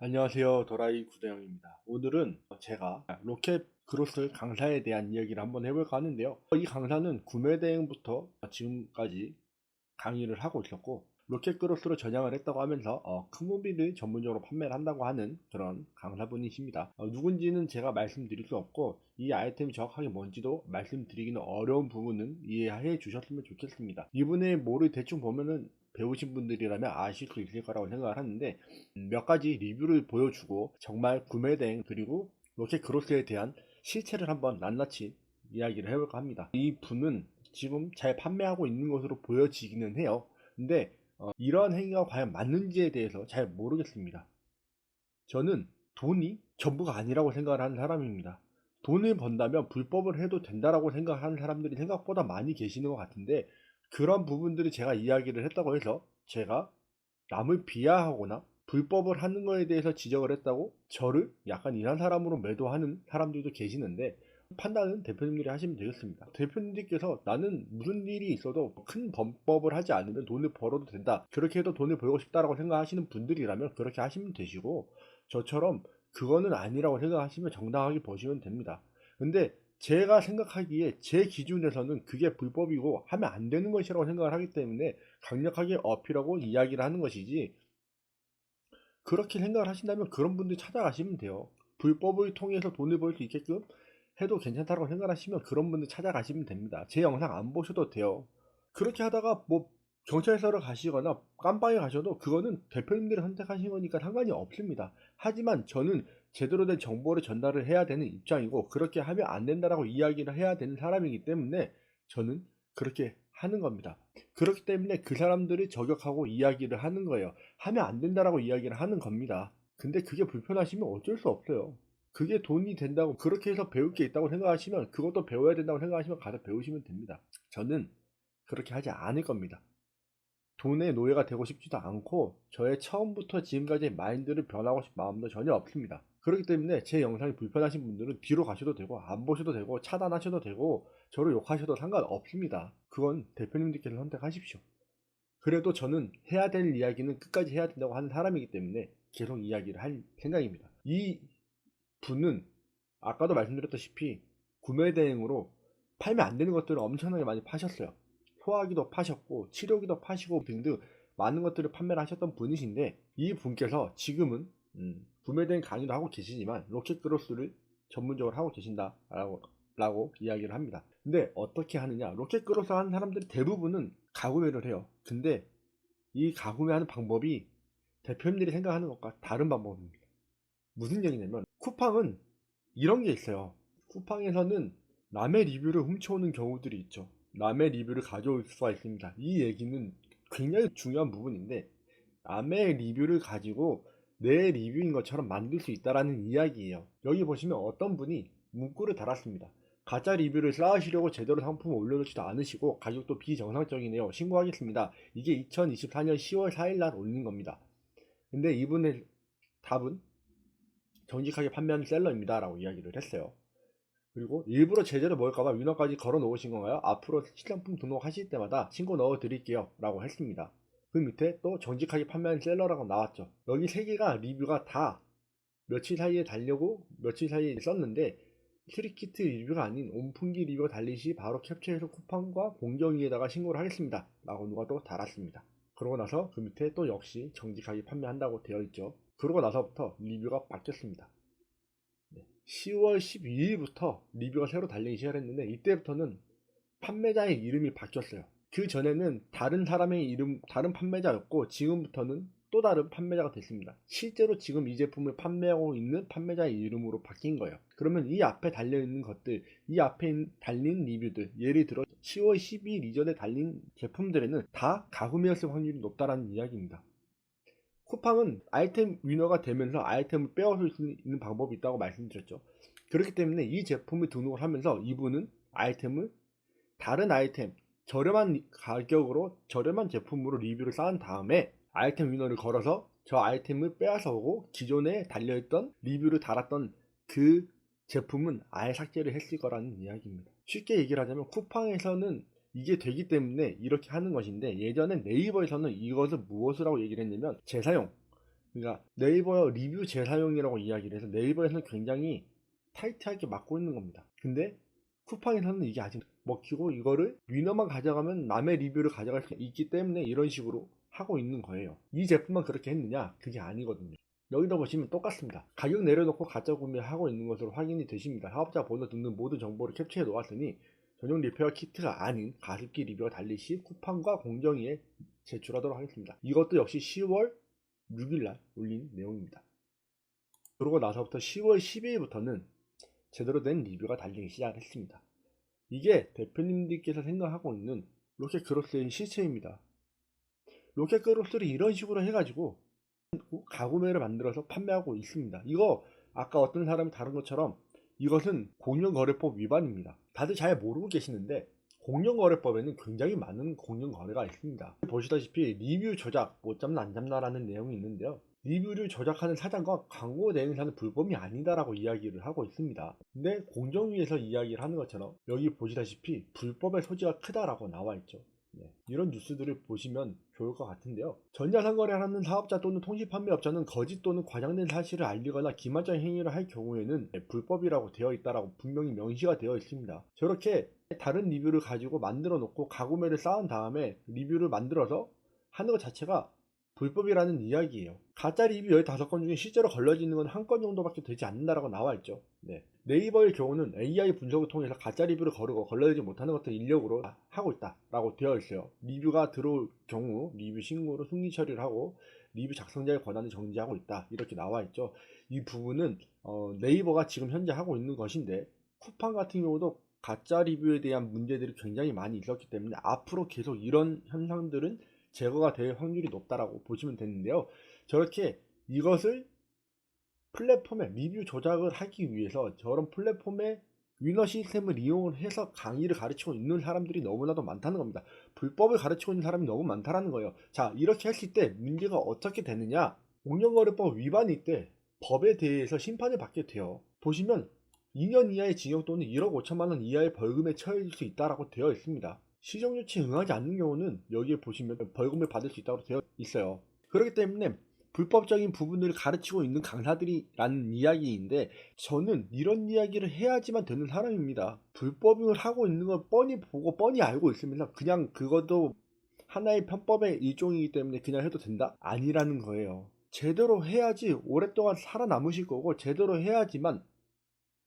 안녕하세요. 도라이 구대영입니다. 오늘은 제가 로켓 그로스 강사에 대한 이야기를 한번 해볼까 하는데요. 이 강사는 구매 대행부터 지금까지 강의를 하고 있었고, 로켓 그로스로 전향을 했다고 하면서 크무비를 전문적으로 판매를 한다고 하는 그런 강사분이십니다. 누군지는 제가 말씀드릴 수 없고, 이 아이템이 정확하게 뭔지도 말씀드리기는 어려운 부분은 이해해 주셨으면 좋겠습니다. 이분의 뭐를 대충 보면은 배우신 분들이라면 아실 수 있을 거라고 생각을 하는데, 몇 가지 리뷰를 보여주고 정말 구매 대행 그리고 로켓 그로스에 대한 실체를 한번 낱낱이 이야기를 해볼까 합니다. 이 분은 지금 잘 판매하고 있는 것으로 보여지기는 해요. 근데 이러한 행위가 과연 맞는지에 대해서 잘 모르겠습니다. 저는 돈이 전부가 아니라고 생각을 하는 사람입니다. 돈을 번다면 불법을 해도 된다라고 생각하는 사람들이 생각보다 많이 계시는 것 같은데, 그런 부분들을 제가 이야기를 했다고 해서 제가 남을 비하하거나 불법을 하는 거에 대해서 지적을 했다고 저를 약간 이상한 사람으로 매도하는 사람들도 계시는데, 판단은 대표님들이 하시면 되겠습니다. 대표님들께서 나는 무슨 일이 있어도 큰 범법을 하지 않으면 돈을 벌어도 된다, 그렇게 해도 돈을 벌고 싶다라고 생각하시는 분들이라면 그렇게 하시면 되시고, 저처럼 그거는 아니라고 생각하시면 정당하게 버시면 됩니다. 근데 제가 생각하기에 제 기준에서는 그게 불법이고 하면 안 되는 것이라고 생각을 하기 때문에 강력하게 어필하고 이야기를 하는 것이지, 그렇게 생각을 하신다면 그런 분들 찾아가시면 돼요. 불법을 통해서 돈을 벌 수 있게끔 해도 괜찮다고 생각하시면 그런 분들 찾아가시면 됩니다. 제 영상 안 보셔도 돼요. 그렇게 하다가 뭐 경찰서를 가시거나 깜빵에 가셔도 그거는 대표님들이 선택하신 거니까 상관이 없습니다. 하지만 저는 제대로 된 정보를 전달을 해야 되는 입장이고, 그렇게 하면 안 된다라고 이야기를 해야 되는 사람이기 때문에 저는 그렇게 하는 겁니다. 그렇기 때문에 그 사람들을 저격하고 이야기를 하는 거예요. 하면 안 된다라고 이야기를 하는 겁니다. 근데 그게 불편하시면 어쩔 수 없어요. 그게 돈이 된다고, 그렇게 해서 배울 게 있다고 생각하시면, 그것도 배워야 된다고 생각하시면 가서 배우시면 됩니다. 저는 그렇게 하지 않을 겁니다. 돈의 노예가 되고 싶지도 않고, 저의 처음부터 지금까지의 마인드를 변하고 싶은 마음도 전혀 없습니다. 그렇기 때문에 제 영상이 불편하신 분들은 뒤로 가셔도 되고 안 보셔도 되고 차단하셔도 되고 저를 욕하셔도 상관없습니다. 그건 대표님들께서 선택하십시오. 그래도 저는 해야 될 이야기는 끝까지 해야 된다고 하는 사람이기 때문에 계속 이야기를 할 생각입니다. 이 분은 아까도 말씀드렸다시피 구매 대행으로 팔면 안 되는 것들을 엄청나게 많이 파셨어요. 소화기도 파셨고 치료기도 파시고 등등 많은 것들을 판매를 하셨던 분이신데, 이 분께서 지금은 구매 대행 강의도 하고 계시지만 로켓 크로스를 전문적으로 하고 계신다라고 이야기를 합니다. 근데 어떻게 하느냐, 로켓 크로스 하는 사람들이 대부분은 가구매를 해요. 근데 이 가구매하는 방법이 대표님들이 생각하는 것과 다른 방법입니다. 무슨 얘기냐면, 쿠팡은 이런 게 있어요. 쿠팡에서는 남의 리뷰를 훔쳐오는 경우들이 있죠. 남의 리뷰를 가져올 수가 있습니다. 이 얘기는 굉장히 중요한 부분인데, 남의 리뷰를 가지고 내 리뷰인 것처럼 만들 수 있다라는 이야기예요. 여기 보시면 어떤 분이 문구를 달았습니다. 가짜 리뷰를 쌓으시려고 제대로 상품을 올려놓지도 않으시고 가격도 비정상적이네요. 신고하겠습니다. 이게 2024년 10월 4일 날 올린 겁니다. 근데 이분의 답은 정직하게 판매하는 셀러입니다 라고 이야기를 했어요. 그리고 일부러 제재를 먹을까봐 위너까지 걸어 놓으신 건가요? 앞으로 시상품 등록하실 때마다 신고 넣어 드릴게요 라고 했습니다. 그 밑에 또 정직하게 판매하는 셀러라고 나왔죠. 여기 세 개가 리뷰가 다 며칠 사이에 달려고 며칠 사이에 썼는데, 트리키트 리뷰가 아닌 온풍기 리뷰가 달린 시 바로 캡처해서 쿠팡과 공정위에다가 신고를 하겠습니다 라고 누가 또 달았습니다. 그러고 나서 그 밑에 또 역시 정직하게 판매한다고 되어 있죠. 그러고 나서부터 리뷰가 바뀌었습니다. 10월 12일부터 리뷰가 새로 달리기 시작했는데, 이때부터는 판매자의 이름이 바뀌었어요. 그 전에는 다른 사람의 이름, 다른 판매자였고 지금부터는 또 다른 판매자가 됐습니다. 실제로 지금 이 제품을 판매하고 있는 판매자의 이름으로 바뀐 거예요. 그러면 이 앞에 달려있는 것들, 이 앞에 달린 리뷰들, 예를 들어 10월 12일 이전에 달린 제품들에는 다 가구매였을 확률이 높다라는 이야기입니다. 쿠팡은 아이템 위너가 되면서 아이템을 빼앗을 수 있는 방법이 있다고 말씀드렸죠. 그렇기 때문에 이 제품을 등록을 하면서 이분은 아이템을, 다른 아이템, 저렴한 가격으로 저렴한 제품으로 리뷰를 쌓은 다음에 아이템 위너를 걸어서 저 아이템을 빼앗아 오고 기존에 달려있던 리뷰를 달았던 그 제품은 아예 삭제를 했을 거라는 이야기입니다. 쉽게 얘기를 하자면 쿠팡에서는 이게 되기 때문에 이렇게 하는 것인데, 예전에 네이버에서는 이것을 무엇이라고 얘기를 했냐면 재사용, 그러니까 네이버 리뷰 재사용이라고 이야기를 해서 네이버에서는 굉장히 타이트하게 막고 있는 겁니다. 근데 쿠팡에서는 이게 아직 먹히고 이거를 위너만 가져가면 남의 리뷰를 가져갈 수 있기 때문에 이런 식으로 하고 있는 거예요. 이 제품만 그렇게 했느냐? 그게 아니거든요. 여기다 보시면 똑같습니다. 가격 내려놓고 가짜 구매하고 있는 것으로 확인이 되십니다. 사업자 번호 등등 모든 정보를 캡처해 놓았으니 전용 리페어 키트가 아닌 가습기 리뷰가 달리 시 쿠팡과 공정위에 제출하도록 하겠습니다. 이것도 역시 10월 6일날 올린 내용입니다. 그러고 나서부터 10월 12일부터는 제대로 된 리뷰가 달리기 시작했습니다. 이게 대표님들께서 생각하고 있는 로켓크로스의 시체입니다. 로켓크로스를 이런 식으로 해가지고 가구매를 만들어서 판매하고 있습니다. 이거 아까 어떤 사람이 다른 것처럼 이것은 공정거래법 위반입니다. 다들 잘 모르고 계시는데 공정거래법에는 굉장히 많은 공정거래가 있습니다. 보시다시피 리뷰 조작 못 잡나 안 잡나라는 내용이 있는데요. 리뷰를 조작하는 사장과 광고 대행사는 불법이 아니다라고 이야기를 하고 있습니다. 근데 공정위에서 이야기를 하는 것처럼 여기 보시다시피 불법의 소지가 크다라고 나와 있죠. 이런 뉴스들을 보시면 좋을 것 같은데요. 전자상거래를 하는 사업자 또는 통신판매업자는 거짓 또는 과장된 사실을 알리거나 기만적 행위를 할 경우에는 불법이라고 되어 있다라고 분명히 명시가 되어 있습니다. 저렇게 다른 리뷰를 가지고 만들어 놓고 가구매를 쌓은 다음에 리뷰를 만들어서 하는 것 자체가 불법이라는 이야기예요. 가짜 리뷰 15건 중에 실제로 걸러지는 건 한 건 정도밖에 되지 않는다라고 나와 있죠. 네이버의 경우는 AI 분석을 통해서 가짜 리뷰를 거르고 걸러지지 못하는 것들 인력으로 하고 있다라고 되어 있어요. 리뷰가 들어올 경우 리뷰 신고로 승리 처리를 하고 리뷰 작성자의 권한을 정지하고 있다 이렇게 나와 있죠. 이 부분은 네이버가 지금 현재 하고 있는 것인데 쿠팡 같은 경우도 가짜 리뷰에 대한 문제들이 굉장히 많이 있었기 때문에 앞으로 계속 이런 현상들은 제거가 될 확률이 높다라고 보시면 되는데요. 저렇게 이것을 플랫폼에 리뷰 조작을 하기 위해서 저런 플랫폼의 위너 시스템을 이용을 해서 강의를 가르치고 있는 사람들이 너무나도 많다는 겁니다. 불법을 가르치고 있는 사람이 너무 많다는 거예요. 자, 이렇게 했을 때 문제가 어떻게 되느냐? 공정거래법 위반일 때 법에 대해서 심판을 받게 돼요. 보시면 2년 이하의 징역 또는 1억 5천만 원 이하의 벌금에 처해질 수 있다라고 되어 있습니다. 시정 조치에 응하지 않는 경우는 여기에 보시면 벌금을 받을 수 있다고 되어 있어요. 그렇기 때문에 불법적인 부분을 가르치고 있는 강사들이라는 이야기인데 저는 이런 이야기를 해야지만 되는 사람입니다. 불법을 하고 있는 걸 뻔히 보고 뻔히 알고 있으면서 그냥 그것도 하나의 편법의 일종이기 때문에 그냥 해도 된다? 아니라는 거예요. 제대로 해야지 오랫동안 살아남으실 거고 제대로 해야지만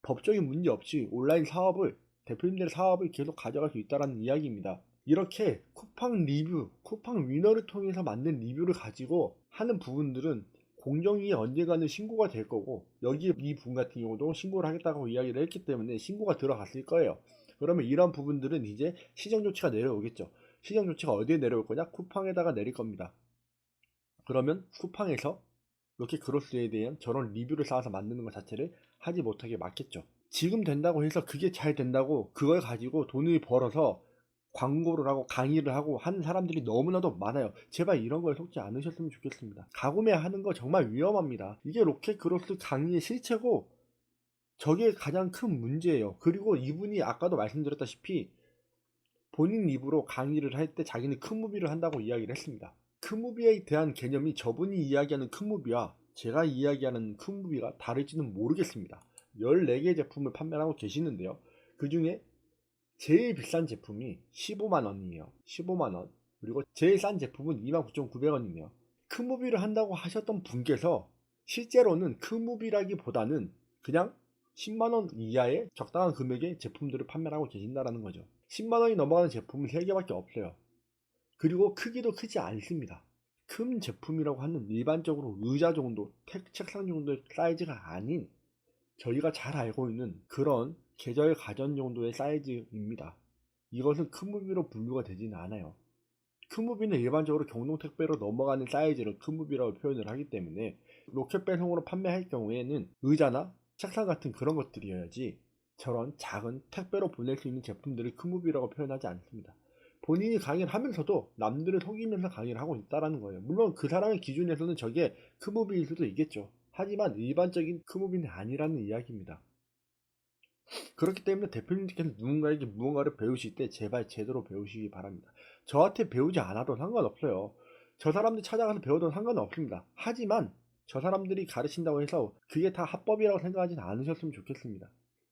법적인 문제 없이 온라인 사업을 대표님들의 사업을 계속 가져갈 수 있다는 이야기입니다. 이렇게 쿠팡 리뷰, 쿠팡 위너를 통해서 만든 리뷰를 가지고 하는 부분들은 공정위에 언젠가는 신고가 될 거고 여기 이 부분 같은 경우도 신고를 하겠다고 이야기를 했기 때문에 신고가 들어갔을 거예요. 그러면 이런 부분들은 이제 시정 조치가 내려오겠죠. 시정 조치가 어디에 내려올 거냐? 쿠팡에다가 내릴 겁니다. 그러면 쿠팡에서 이렇게 그로스에 대한 저런 리뷰를 쌓아서 만드는 것 자체를 하지 못하게 막겠죠. 지금 된다고 해서 그게 잘 된다고 그걸 가지고 돈을 벌어서 광고를 하고 강의를 하고 하는 사람들이 너무나도 많아요. 제발 이런 거에 속지 않으셨으면 좋겠습니다. 가구매 하는 거 정말 위험합니다. 이게 로켓 그로스 강의의 실체고 저게 가장 큰 문제예요. 그리고 이분이 아까도 말씀드렸다시피 본인 입으로 강의를 할 때 자기는 큰 무비를 한다고 이야기를 했습니다. 큰 무비에 대한 개념이 저분이 이야기하는 큰 무비와 제가 이야기하는 큰 무비가 다를지는 모르겠습니다. 14개 제품을 판매하고 계시는데요. 그 중에 제일 비싼 제품이 15만원이에요. 15만원. 그리고 제일 싼 제품은 29,900원이네요. 큰 무비를 한다고 하셨던 분께서 실제로는 큰 무비라기보다는 그냥 10만원 이하의 적당한 금액의 제품들을 판매하고 계신다는 거죠. 10만원이 넘어가는 제품은 3개밖에 없어요. 그리고 크기도 크지 않습니다. 큰 제품이라고 하는 일반적으로 의자 정도, 책상 정도의 사이즈가 아닌 저희가 잘 알고 있는 그런 계절 가전 정도의 사이즈입니다. 이것은 큰 무비로 분류가 되지는 않아요. 큰 무비는 일반적으로 경동택배로 넘어가는 사이즈를 큰 무비라고 표현을 하기 때문에 로켓 배송으로 판매할 경우에는 의자나 책상 같은 그런 것들이어야지 저런 작은 택배로 보낼 수 있는 제품들을 큰 무비라고 표현하지 않습니다. 본인이 강의를 하면서도 남들을 속이면서 강의를 하고 있다는 거예요. 물론 그 사람의 기준에서는 저게 큰 무비일 수도 있겠죠. 하지만 일반적인 큰 무비는 아니라는 이야기입니다. 그렇기 때문에 대표님께서 누군가에게 무언가를 배우실 때 제발 제대로 배우시기 바랍니다. 저한테 배우지 않아도 상관없어요. 저 사람들 찾아가서 배워도 상관은 없습니다. 하지만 저 사람들이 가르친다고 해서 그게 다 합법이라고 생각하지는 않으셨으면 좋겠습니다.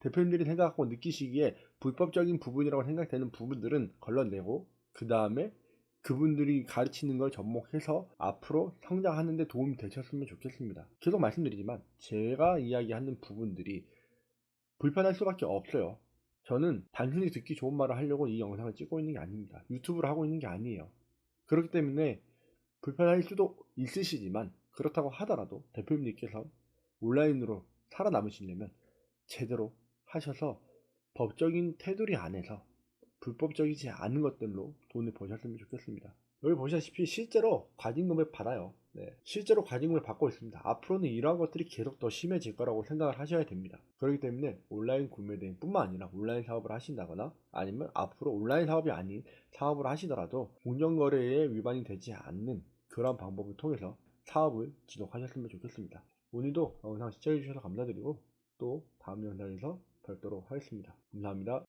대표님들이 생각하고 느끼시기에 불법적인 부분이라고 생각되는 부분들은 걸러내고, 그 다음에 그분들이 가르치는 걸 접목해서 앞으로 성장하는 데 도움이 되셨으면 좋겠습니다. 계속 말씀드리지만 제가 이야기하는 부분들이 불편할 수밖에 없어요. 저는 단순히 듣기 좋은 말을 하려고 이 영상을 찍고 있는 게 아닙니다. 유튜브를 하고 있는 게 아니에요. 그렇기 때문에 불편할 수도 있으시지만, 그렇다고 하더라도 대표님께서 온라인으로 살아남으시려면 제대로 하셔서 법적인 테두리 안에서 불법적이지 않은 것들로 돈을 버셨으면 좋겠습니다. 여기 보시다시피 실제로 과징금을 받아요. 네, 실제로 과징금을 받고 있습니다. 앞으로는 이러한 것들이 계속 더 심해질 거라고 생각을 하셔야 됩니다. 그렇기 때문에 온라인 구매 대행 뿐만 아니라 온라인 사업을 하신다거나 아니면 앞으로 온라인 사업이 아닌 사업을 하시더라도 공정거래에 위반이 되지 않는 그런 방법을 통해서 사업을 지속하셨으면 좋겠습니다. 오늘도 영상 시청해주셔서 감사드리고 또 다음 영상에서 뵙도록 하겠습니다. 감사합니다.